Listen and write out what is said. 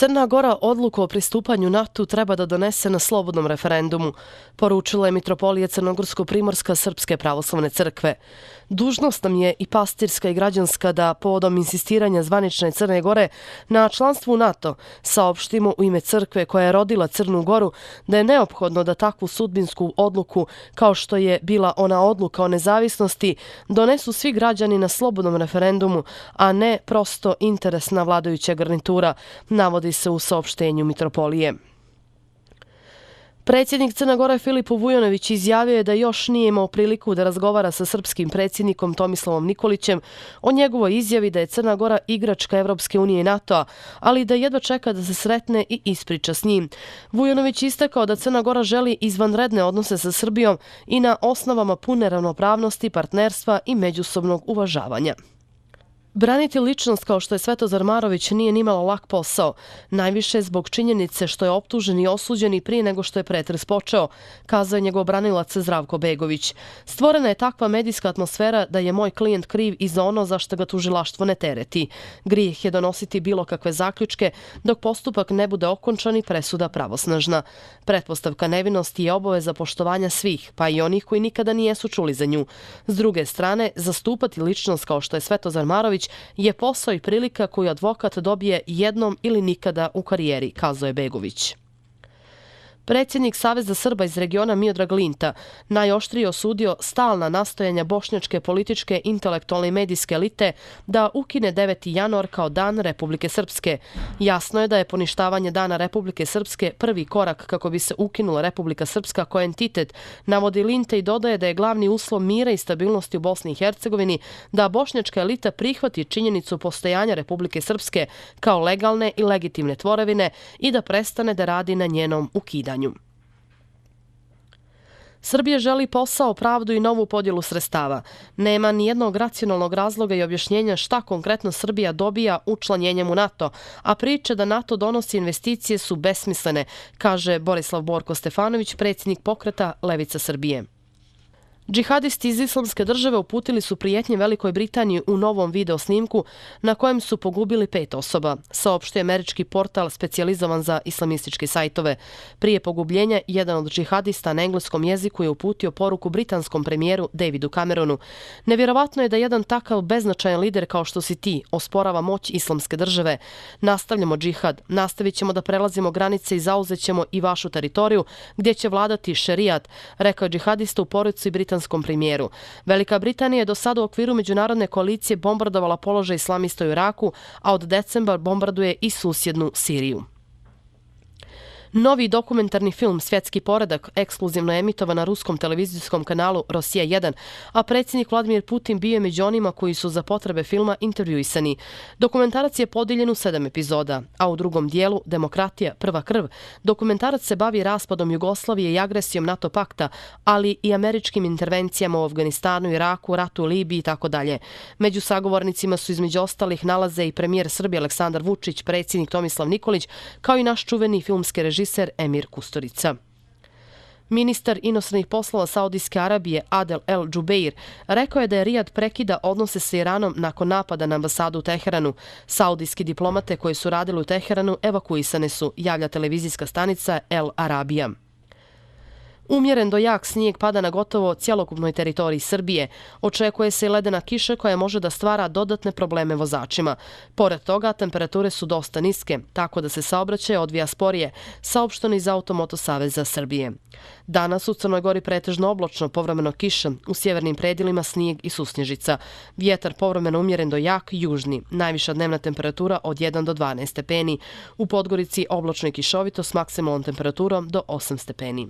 Crna Gora odluku o pristupanju NATO treba da donese na slobodnom referendumu, poručila je mitropolija Crnogorsko-Primorska Srpske pravoslavne crkve. Dužnost nam je i pastirska i građanska da povodom insistiranja zvanične Crne Gore na članstvu u NATO saopštimo u ime crkve koja je rodila Crnu Goru da je neophodno da takvu sudbinsku odluku kao što je bila ona odluka o nezavisnosti donesu svi građani na slobodnom referendumu, a ne prosto interesna vladajuća garnitura, navodi se u saopštenju mitropolije. Predsjednik Crne Gore Filip Vujonović izjavio je da još nije imao priliku da razgovara sa srpskim predsjednikom Tomislavom Nikolićem o njegovoj izjavi da je Crna Gora igračka Evropske unije i NATO-a, ali da jedva čeka da se sretne i ispriča s njim. Vujonović istakao da Crna Gora želi izvanredne odnose sa Srbijom i na osnovama pune ravnopravnosti, partnerstva i međusobnog uvažavanja. Braniti ličnost kao što je Svetozar Marović nije nimalo lak posao, najviše zbog činjenice što je optužen i osuđen i prije nego što je pretres počeo, kazao je njegov branilac Zdravko Begović. Stvorena je takva medijska atmosfera da je moj klijent kriv i za ono za što ga tužilaštvo ne tereti. Grijeh je donositi bilo kakve zaključke dok postupak ne bude okončan i presuda pravosnažna. Pretpostavka nevinosti je obaveza poštovanja svih, pa i onih koji nikada nijesu čuli za nju. S druge strane, zastupati ličnost kao što je Svetozar Marović je posao i prilika koju advokat dobije jednom ili nikada u karijeri, kazao je Begović. Predsjednik Saveza Srba iz regiona Miodrag Linta najoštrije osudio stalna nastojanja bošnjačke političke, intelektualne i medijske elite da ukine 9. januar kao Dan Republike Srpske. Jasno je da je poništavanje Dana Republike Srpske prvi korak kako bi se ukinula Republika Srpska kao entitet, navodi Linta i dodaje da je glavni uslov mira i stabilnosti u Bosni i Hercegovini da bošnjačka elita prihvati činjenicu postojanja Republike Srpske kao legalne i legitimne tvorevine i da prestane da radi na njenom ukidanju. Srbija želi posao, pravdu i novu podjelu sredstava. Nema ni jednog racionalnog razloga i objašnjenja šta konkretno Srbija dobija učlanjenjem u NATO, a priče da NATO donosi investicije su besmislene, kaže Borislav Borko Stefanović, predsjednik pokreta Levica Srbije. Džihadisti iz Islamske države uputili su prijetnje Velikoj Britaniji u novom video snimku na kojem su pogubili 5 osoba, saopštuje američki portal specijalizovan za islamističke sajtove. Prije pogubljenja, jedan od džihadista na engleskom jeziku je uputio poruku britanskom premijeru Davidu Cameronu. Nevjerovatno je da jedan takav beznačajan lider kao što si ti osporava moć Islamske države. Nastavljamo džihad, nastavit ćemo da prelazimo granice i zauzet ćemo i vašu teritoriju gdje će vladati šerijat, rekao je džihadista u poruci britanskom premijeru. Velika Britanija je do sada u okviru međunarodne koalicije bombardovala položaj islamista u Iraku, a od decembra bombarduje i susjednu Siriju. Novi dokumentarni film Svjetski poredak ekskluzivno emitovan na ruskom televizijskom kanalu Rosija 1, a predsjednik Vladimir Putin bio je među onima koji su za potrebe filma intervjuisani. Dokumentarac je podijeljen u 7 epizoda, a u drugom dijelu Demokratija, prva krv, dokumentarac se bavi raspadom Jugoslavije i agresijom NATO pakta, ali i američkim intervencijama u Afganistanu, Iraku, ratu u Libiji itd. Među sagovornicima su između ostalih nalaze i premijer Srbije Aleksandar Vučić, predsjednik Tomislav Nikolić, kao i naš čuveni filmski režiser Emir Kusturica. Ministar inostranih poslova Saudijske Arabije Adel El Džubeir rekao je da je Rijad prekida odnose sa Iranom nakon napada na ambasadu u Teheranu. Saudijski diplomate koji su radili u Teheranu evakuisane su, javlja televizijska stanica El Arabija. Umjeren do jak snijeg pada na gotovo cjelokupnoj teritoriji Srbije. Očekuje se i ledena kiša koja može da stvara dodatne probleme vozačima. Pored toga, temperature su dosta niske, tako da se saobraćaj odvija sporije, saopšteno iz Automoto saveza Srbije. Danas u Crnoj Gori pretežno oblačno, povremeno kiša, u sjevernim predjelima snijeg i susnježica. Vjetar povremeno umjeren do jak, južni, najviša dnevna temperatura od 1 do 12 stepeni. U Podgorici oblačno i kišovito s maksimalnom temperaturom do 8 stepeni.